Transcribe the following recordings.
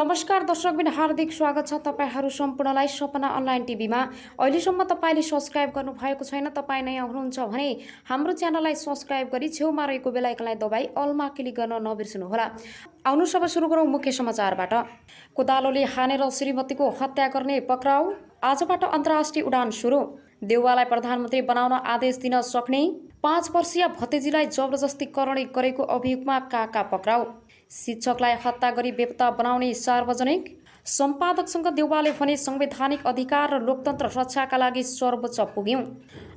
नमस्कार दर्शकबिन, हार्दिक स्वागत छ तपाईहरू सम्पूर्णलाई सपना अनलाइन टिभीमा। अहिलेसम्म तपाईले सब्स्क्राइब गर्नुभएको छैन, तपाईँ नयाँ हुनुहुन्छ भने हाम्रो च्यानललाई सब्स्क्राइब गरी छेउमा रहेको बेल आइकनलाई दबाई अलमा क्लिक गर्न नबिर्सनुहोला। आउनु सब सुरु गरौँ मुख्य समाचारबाट। कोदालोले हानेर श्रीमतीको हत्या गर्ने पक्राउ, आजबाट अन्तर्राष्ट्रिय उडान सुरु। देउवालाई प्रधानमन्त्री बनाउन आदेश दिन सक्ने, 5 वर्षीय भतिजीलाई जबरजस्ती करणी गरेको अभियोगमा काका पक्राउ। शिक्षकलाई हत्या गरी बेपत्ता बनाउने सार्वजनिक। सम्पादकसँग देउवाले भने संवैधानिक अधिकार र लोकतन्त्र रक्षाका लागि सर्वोच्च पुग्यौं।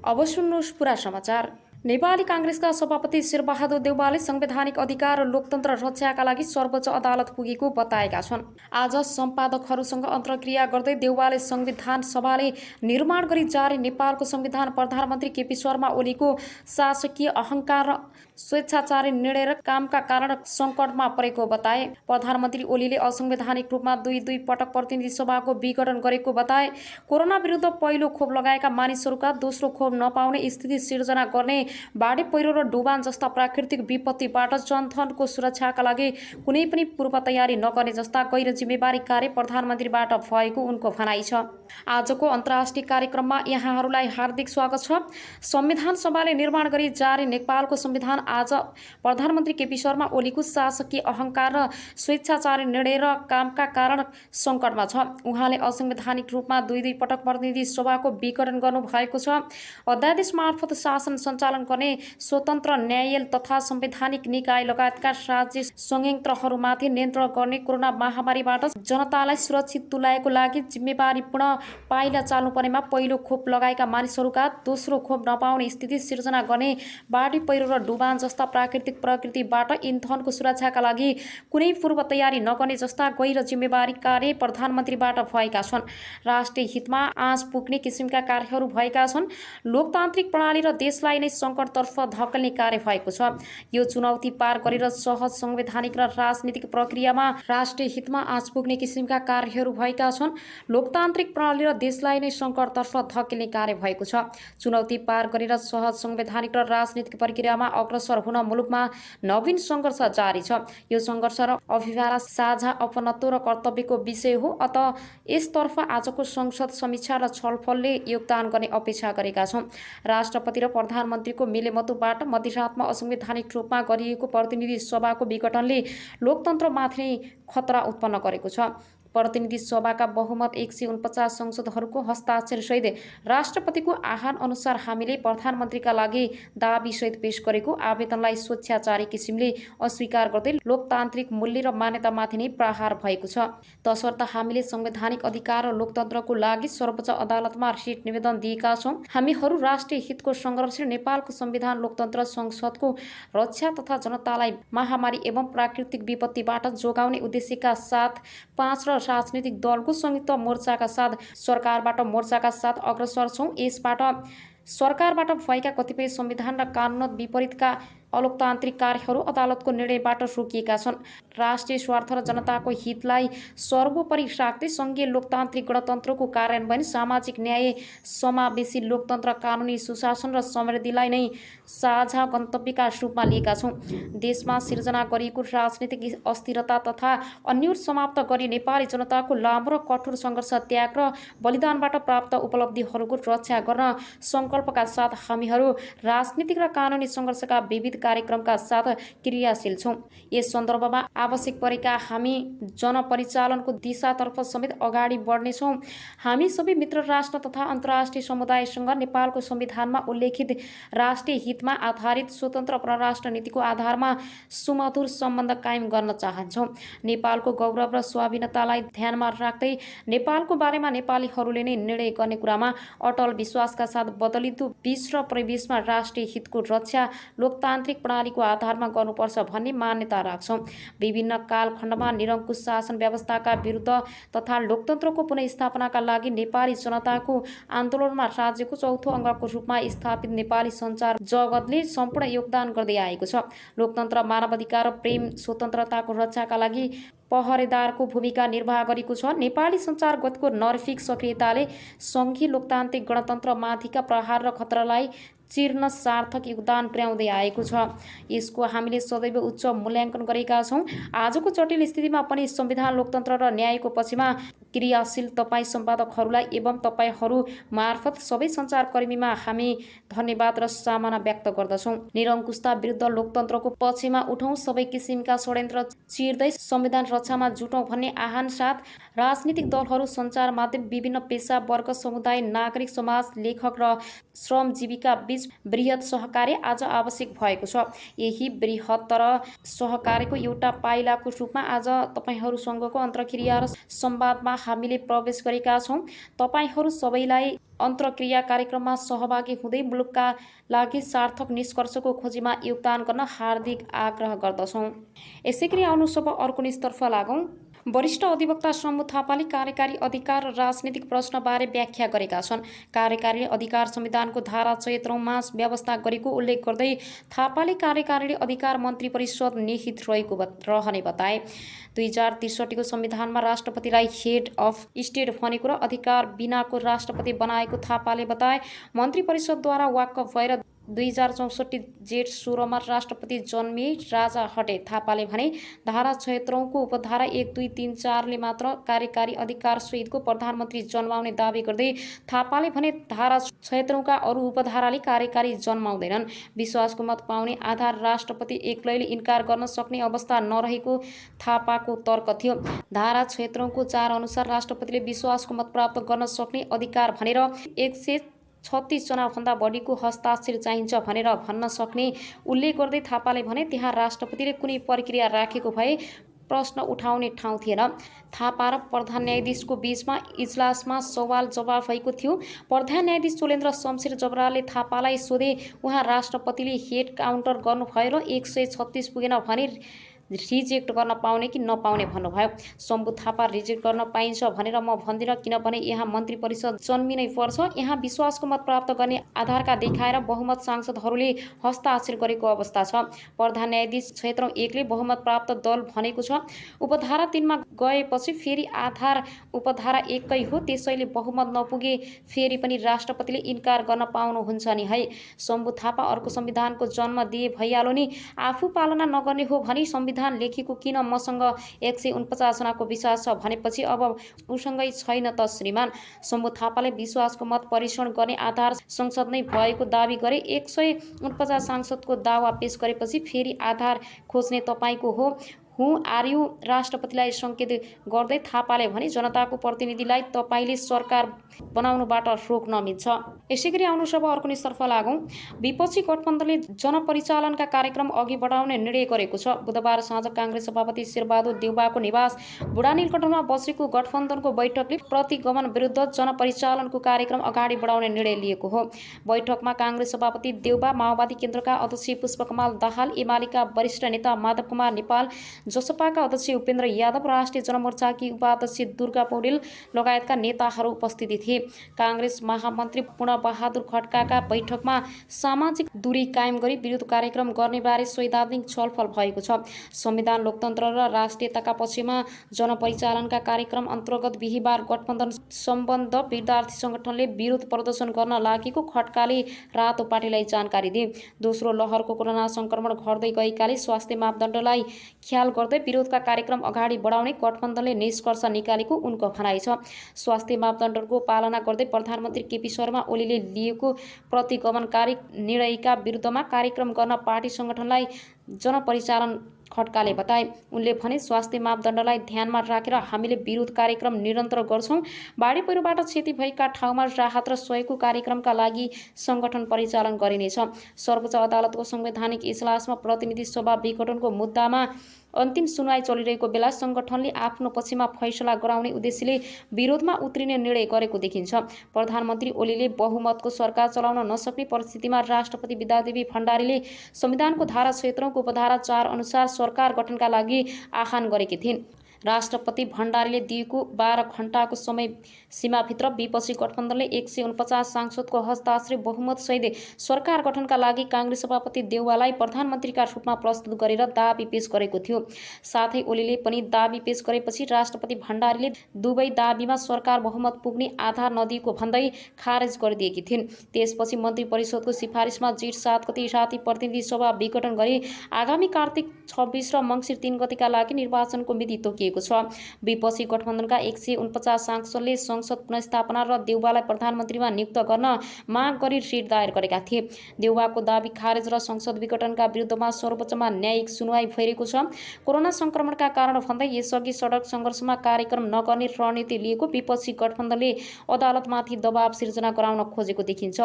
अब सुन्नुहोस् पुरा समाचार। नेपाली कांग्रेसका सभापति शेरबहादुर देउवाले संवैधानिक अधिकार र लोकतन्त्र रक्षाका लागि सर्वोच्च अदालत पुगेको बताएका छन्। आज सम्पादकहरूसँग अन्तर्क्रिया गर्दै देउवाले संविधान सभाले निर्माण गरी जारी नेपालको संविधान प्रधानमन्त्री केपी शर्मा ओलीको शासकीय अहंकार र स्वेच्छाचारी निर्णय र कामका कारण सङ्कटमा परेको बताए। प्रधानमन्त्री ओलीले असंवैधानिक रूपमा दुई पटक प्रतिनिधि सभाको विघटन गरेको बताए। कोरोना विरुद्ध पहिलो खोप लगाएका मानिसहरूका दोस्रो खोप नपाउने स्थिति सिर्जना गर्ने, बाढी पहिरो र डुबान जस्ता प्राकृतिक विपत्तिबाट जनधनको सुरक्षाका लागि कुनै पनि पूर्व तयारी नगर्ने जस्ता गैर जिम्मेवारी कार्य प्रधानमन्त्रीबाट भएको उनको भनाइ छ। आजको अन्तर्राष्ट्रिय कार्यक्रममा यहाँहरूलाई हार्दिक स्वागत छ। संविधान सभाले निर्माण गरी जारी नेपालको संविधान आज प्रधानमन्त्री केपी शर्मा ओलीको शासकीय अहंकार र स्वेच्छाचारी निर्णय र कामका कारण सङ्कटमा छ। उहाँले असंवैधानिक रूपमा दुई पटक प्रतिनिधि सभाको विघटन गर्नु भएको छ। अध्यादेश मार्फत शासन सञ्चालन गर्ने स्वतन्त्र न्यायिक तथा संवैधानिक निकाय लगायतका राज्य संयन्त्रहरूमाथि नियन्त्रण गर्ने, कोरोना महामारीबाट जनतालाई सुरक्षित तुल्याएको लागि जिम्मेवारीपूर्ण पाइला चाल्नुपर्नेमा पहिलो खोप लगाएका मानिसहरूका दोस्रो खोप नपाउने स्थिति सिर्जना गर्ने, बाढी पहिरो र डुबान जस्ता प्राकृतिक प्रकृतिबाट इन्धनको सुरक्षाका लागि कुनै पूर्व तयारी नगर्ने जस्ता गैर जिम्मेवारी कार्य प्रधानमन्त्रीबाट भएका छन्। राष्ट्रिय हितमा आँच पुग्ने किसिमका कार्यहरू भएका छन्। लोकतान्त्रिक प्रणाली र देशलाई नै सङ्कटतर्फ धकेल्ने कार्य भएको छ। यो चुनौती पार गरेर सहज संवैधानिक र राजनीतिक प्रक्रियामा राष्ट्रिय हितमा आँच पुग्ने किसिमका कार्यहरू भएका छन्। लोकतान्त्रिक प्रणाली र देशलाई नै सङ्कटतर्फ धकेल्ने कार्य भएको छ। चुनौती पार गरेर सहज संवैधानिक र राजनीतिक प्रक्रियामा अग्रसर हुन मुलुकमा नवीन सङ्घर्ष जारी छ। यो सङ्घर्ष र अभिभारा साझा अपनत्व र कर्तव्यको विषय हो। अत यसतर्फ आजको संसद समीक्षा र छलफलले योगदान गर्ने अपेक्षा गरेका छौँ। राष्ट्रपति र प्रधानमन्त्रीको मिलेमतोबाट मध्यरातमा असंवैधानिक रूपमा गरिएको प्रतिनिधि सभाको विघटनले लोकतन्त्रमाथि नै खतरा उत्पन्न गरेको छ। प्रतिनिधि सभाका बहुमत 149 संसदहरूको हस्ताक्षरसहित राष्ट्रपतिको आह्वान अनुसार हामीले प्रधानमन्त्रीका लागि दाबीसहित पेश गरेको आवेदनलाई स्वेच्छाचारी किसिमले अस्वीकार गर्दै लोकतान्त्रिक मूल्य र मान्यतामाथि नै प्रहार भएको छ। तसर्थ हामीले संवैधानिक अधिकार र लोकतन्त्रको लागि सर्वोच्च अदालतमा रिट निवेदन दिएका छौँ। हामीहरू राष्ट्रिय हितको सङ्घर्ष, नेपालको संविधान, लोकतन्त्र, संसदको रक्षा तथा जनतालाई महामारी एवं प्राकृतिक विपत्तिबाट जोगाउने उद्देश्यका साथ 5 र राजनीतिक दलको संयुक्त मोर्चाका साथ सरकारबाट मोर्चाका साथ अग्रसर छौँ। यसबाट सरकारबाट भएका कतिपय संविधान र कानुन विपरीतका अलोकतान्त्रिक कार्यहरू अदालतको निर्णयबाट रोकिएका छन्। राष्ट्रिय स्वार्थ र जनताको हितलाई सर्वोपरि राख्दै सङ्घीय लोकतान्त्रिक गणतन्त्रको कार्यान्वयन, सामाजिक न्याय, समावेशी लोकतन्त्र, कानुनी सुशासन र समृद्धिलाई नै साझा गन्तव्यका रूपमा लिएका छौँ। देशमा सिर्जना गरिएको राजनीतिक अस्थिरता तथा अन्योल समाप्त गरी नेपाली जनताको लामो र कठोर सङ्घर्ष, त्याग र बलिदानबाट प्राप्त उपलब्धिहरूको रक्षा गर्न सङ्कल्पका साथ हामीहरू राजनीतिक र कानुनी सङ्घर्षका विविध कार्यक्रमका साथ क्रियाशील छौँ। यस सन्दर्भमा आवश्यक परेका हामी जनपरिचालनको दिशातर्फ समेत अगाडि बढ्नेछौँ। हामी सबै मित्र राष्ट्र तथा अन्तर्राष्ट्रिय समुदायसँग नेपालको संविधानमा उल्लेखित राष्ट्रिय हितमा आधारित स्वतन्त्र परराष्ट्र नीतिको आधारमा सुमधुर सम्बन्ध कायम गर्न चाहन्छौँ। नेपालको गौरव र स्वाधीनतालाई ध्यानमा राख्दै नेपालको बारेमा नेपालीहरूले नै निर्णय गर्ने कुरामा अटल विश्वासका साथ बदलिँदो विश्व परिवेशमा राष्ट्रिय हितको रक्षा लोकतान्त्रिक प्रणालीको आधारमा गर्नुपर्छ भन्ने मान्यता राख्छौँ। विभिन्न कालखण्डमा निरङ्कुश शासन व्यवस्थाका विरुद्ध तथा लोकतन्त्रको पुनर्स्थापनाका लागि नेपाली जनताको आन्दोलनमा राज्यको चौथो अङ्गको रूपमा स्थापित नेपाली सञ्चार जगतले सम्पूर्ण योगदान गर्दै आएको छ। लोकतन्त्र, मानवाधिकार र प्रेम, स्वतन्त्रताको रक्षाका लागि पहरेदारको भूमिका निर्वाह गरेको छ। नेपाली सञ्चारगतको नर्फिक सक्रियताले सङ्घीय लोकतान्त्रिक गणतन्त्रमाथिका प्रहार र खतरालाई चिर्न सार्थक योगदान पुर्याउँदै आएको छ। यसको हामीले सदैव उच्च मूल्याङ्कन गरेका छौँ। आजको जटिल स्थितिमा पनि संविधान, लोकतन्त्र र न्यायको पक्षमा क्रियाशील तपाईँ सम्पादकहरूलाई एवं तपाईँहरू मार्फत सबै सञ्चारकर्मीमा हामी धन्यवाद र सामना व्यक्त गर्दछौँ। निरङ्कुशता विरुद्ध लोकतन्त्रको पक्षमा उठौँ, सबै किसिमका षड्यन्त्र चिर्दै संविधान रक्षामा जुटौँ भन्ने आह्वान साथ राजनीतिक दलहरू, सञ्चार माध्यम, विभिन्न पेशा वर्ग, समुदाय, नागरिक समाज, लेखक र श्रमजीवीका बीच बृहत सहकार्य आज आवश्यक भएको छ। यही बृहत्तर सहकार्यको एउटा पाइलाको रूपमा आज तपाईँहरूसँगको अन्तर्क्रिया र संवादमा हामीले प्रवेश गरेका छौँ। तपाईँहरू सबैलाई अन्तर्क्रिया कार्यक्रममा सहभागी हुँदै मुलुकका लागि सार्थक निष्कर्षको खोजीमा योगदान गर्न हार्दिक आग्रह गर्दछौँ। यसै गरी आउनु सब अर्को निष्तर्फ लागौँ। वरिष्ठ अधिवक्ता शम्भु थापाले कार्यकारी अधिकार र राजनीतिक प्रश्नबारे व्याख्या गरेका छन्। कार्यकारिणी अधिकार संविधानको धारा 76मा व्यवस्था गरेको उल्लेख गर्दै थापाले कार्यकारिणी अधिकार मन्त्री परिषद निहित रहने बताए। 2063 को संविधानमा राष्ट्रपतिलाई हेड अफ स्टेट भनेको र अधिकार बिनाको राष्ट्रपति बनाएको थापाले बताए। मन्त्री परिषदद्वारा वाक्क भएर 2064 जेठ 16मा राष्ट्रपति जन्मिए राजा हटे। थापाले भने धारा 76 को उपधारा 1, 2, 3, 4 ले मात्र कार्यकारी अधिकार सहितको प्रधानमन्त्री जन्माउने दावी गर्दै थापाले भने धारा 76 का अरू उपधाराले कार्यकारी जन्माउँदैनन्। विश्वासको मत पाउने आधार राष्ट्रपति एक्लैले इन्कार गर्न सक्ने अवस्था नरहेको थापाको तर्क थियो। धारा 76 को 4 अनुसार राष्ट्रपतिले विश्वासको मत प्राप्त गर्न सक्ने अधिकार भनेर 136 जनाभन्दा बढीको हस्ताक्षर चाहिन्छ भनेर भन्न सक्ने उल्लेख गर्दै थापाले भने त्यहाँ राष्ट्रपतिले कुनै प्रक्रिया राखेको भए प्रश्न उठाउने ठाउँ थिएन। थापा र प्रधान न्यायाधीशको बीचमा इजलासमा सवाल जवाफ भएको थियो। प्रधान न्यायाधीश चोलेन्द्र शमशेर जबराले थापालाई सोधे, उहाँ राष्ट्रपतिले हेड काउन्टर गर्नुभयो र 136 पुगेन भने रिजेक्ट गर्न पाउने कि नपाउने भन्नुभयो। शम्भु थापा रिजेक्ट गर्न पाइन्छ भनेर म भन्दिनँ, किनभने यहाँ मन्त्री परिषद जन्मिनै पर्छ। यहाँ विश्वासको मत प्राप्त गर्ने आधारका देखाएर बहुमत सांसदहरूले हस्ताक्षर गरेको अवस्था छ। प्रधान न्यायाधीश क्षेत्र 1 ले बहुमत प्राप्त दल भनेको छ। उपधारा 3 मा गएपछि फेरि आधार उपधारा 1 कै हो, त्यसैले बहुमत नपुगे फेरि पनि राष्ट्रपतिले इन्कार गर्न पाउनुहुन्छ नि है। शम्भु थापा अर्को संविधानको जन्म दिए भइहाल्यो नि, आफू पालना नगर्ने हो भने संविधान लेखेको किन मसँग 149 जनाको विश्वास छ भनेपछि अब उसँगै छैन त श्रीमान। शम्भु थापाले विश्वासको मत परीक्षण गर्ने आधार संसद नै भएको दावी गरे। 149 सांसदको दावा पेश गरेपछि फेरि आधार खोज्ने तपाईँको हो आर यू राष्ट्रपतिलाई सङ्केत गर्दै थापाले भने जनताको प्रतिनिधिलाई तपाईँले सरकार बनाउनुबाट रोक्न मिल्छ। यसै गरी आउनु सब अर्को निष्तर्फ लागौँ। विपक्षी गठबन्धनले जनपरिचालनका कार्यक्रम अघि बढाउने निर्णय गरेको छ। बुधबार साँझ काङ्ग्रेस सभापति शेरबहादुर देउवाको निवास बुढानीलकण्ठमा बसेको गठबन्धनको बैठकले प्रतिगमन विरुद्ध जनपरिचालनको कार्यक्रम अगाडि बढाउने निर्णय लिएको हो। बैठकमा काङ्ग्रेस सभापति देउवा, माओवादी केन्द्रका अध्यक्ष पुष्पकमल दाहाल, एमालेका वरिष्ठ नेता माधव कुमार नेपाल, जसपाका अध्यक्ष उपेन्द्र यादव, राष्ट्रिय जनमोर्चाकी उपाध्यक्ष दुर्गा पौडेल लगायतका नेताहरू उपस्थित थिए। काङ्ग्रेस महामन्त्री पूर्णबहादुर खड्काका बैठकमा सामाजिक दूरी कायम गरी विरोध कार्यक्रम गर्नेबारे सैद्धान्तिक छलफल भएको छ। संविधान, लोकतन्त्र र राष्ट्रियताका पक्षमा जनपरिचालनका कार्यक्रम अन्तर्गत बिहिबार गठबन्धन सम्बद्ध विद्यार्थी सङ्गठनले विरोध प्रदर्शन गर्न लागेको खड्काले रातो पार्टीलाई जानकारी दिए। दोस्रो लहरको कोरोना सङ्क्रमण घट्दै गएकाले स्वास्थ्य मापदण्डलाई ख्याल गर्दै विरोधका कार्यक्रम अगाडि बढाउने गठबन्धनले निष्कर्ष निकालेको उनको भनाइ छ। स्वास्थ्य मापदण्डको पालना गर्दै प्रधानमन्त्री केपी शर्मा ओलीले लिएको प्रतिगमनकारी निर्णयका विरुद्धमा कार्यक्रम गर्न पार्टी सङ्गठनलाई जनपरिचालन खड्काले बताए। उनले भने स्वास्थ्य मापदण्डलाई ध्यानमा राखेर हामीले विरोध कार्यक्रम निरन्तर गर्छौँ। बाढी पहिरोबाट क्षति भएका ठाउँमा राहत र सहयोगको कार्यक्रमका लागि सङ्गठन परिचालन गरिनेछ। सर्वोच्च अदालतको संवैधानिक इजलासमा प्रतिनिधि सभा विघटनको मुद्दामा अन्तिम सुनवाई चलिरहेको बेला सङ्गठनले आफ्नो पक्षमा फैसला गराउने उद्देश्यले विरोधमा उत्रिने निर्णय गरेको देखिन्छ। प्रधानमन्त्री ओलीले बहुमतको सरकार चलाउन नसक्ने परिस्थितिमा राष्ट्रपति विद्यादेवी भण्डारीले संविधानको धारा 76 को उपधारा 4 अनुसार सरकार गठनका लागि आह्वान गरेकी थिइन्। राष्ट्रपति भण्डारीले दिएको 12 घण्टाको समय सीमाभित्र विपक्षी गठबन्धनले 149 सांसदको हस्ताक्षर बहुमतसहित सरकार गठनका लागि काङ्ग्रेस सभापति देउवालाई प्रधानमन्त्रीका रूपमा प्रस्तुत गरेर दाबी पेश गरेको थियो। साथै ओलीले पनि दाबी पेश गरेपछि राष्ट्रपति भण्डारीले दुवै दाबीमा सरकार बहुमत पुग्ने आधार नदिएको भन्दै खारेज गरिदिएकी थिइन्। त्यसपछि मन्त्री परिषदको सिफारिसमा जेठ 7 गते राति प्रतिनिधि सभा विघटन गरी आगामी कार्तिक 26 र मङ्सिर 3 गतेका लागि निर्वाचनको मिति तोकिएको छ। विपक्षी गठबन्धनका 149 सांसदले संसद पुनर्स्थापना र देउवालाई प्रधानमन्त्रीमा नियुक्त गर्न माग गरी रिट दायर गरेका थिए। देउवाको दाबी खारेज र संसद विघटनका विरुद्धमा सर्वोच्चमा न्यायिक सुनवाई भइरहेको छ। कोरोना संक्रमणका कारण भन्दै यसअघि सडक सङ्घर्षमा कार्यक्रम नगर्ने रणनीति लिएको विपक्षी गठबन्धनले अदालतमाथि दबाव सिर्जना गराउन खोजेको देखिन्छ।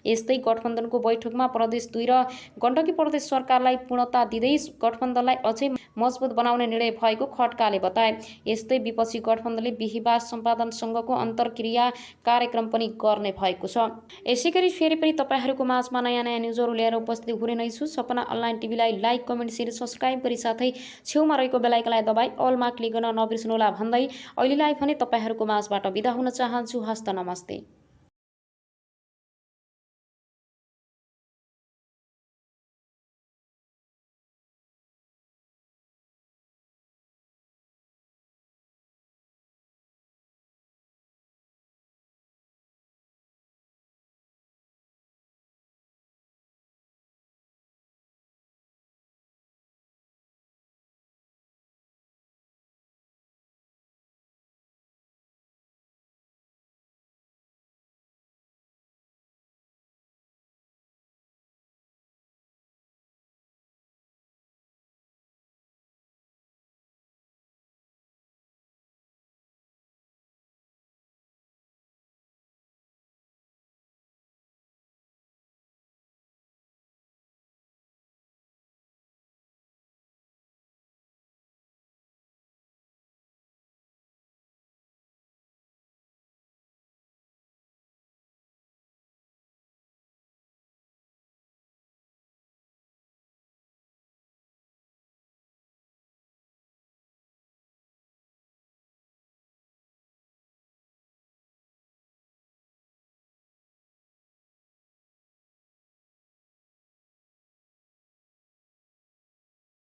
यस्तै गठबन्धनको बैठकमा प्रदेश 2 र गण्डकी प्रदेश सरकारलाई पूर्णता दिँदै गठबन्धनलाई अझै मजबुत बनाउने निर्णय भएको खड्काले बताए। यस्तै विपक्षी गठबन्धनले बिहिबार सम्पादन सङ्घको अन्तर्क्रिया कार्यक्रम पनि गर्ने भएको छ। यसैगरी फेरि पनि तपाईँहरूको माझमा नयाँ न्युजहरू लिएर उपस्थित हुने नै छु। सपना अनलाइन टिभीलाई लाइक, कमेन्ट, शेयर, सब्सक्राइब गरी साथै छेउमा रहेको बेल आइकनलाई दबाई अलमा क्लिक गर्न नबिर्सनुहोला भन्दै अहिलेलाई भने तपाईँहरूको माझबाट बिदा हुन चाहन्छु। हस्त नमस्ते।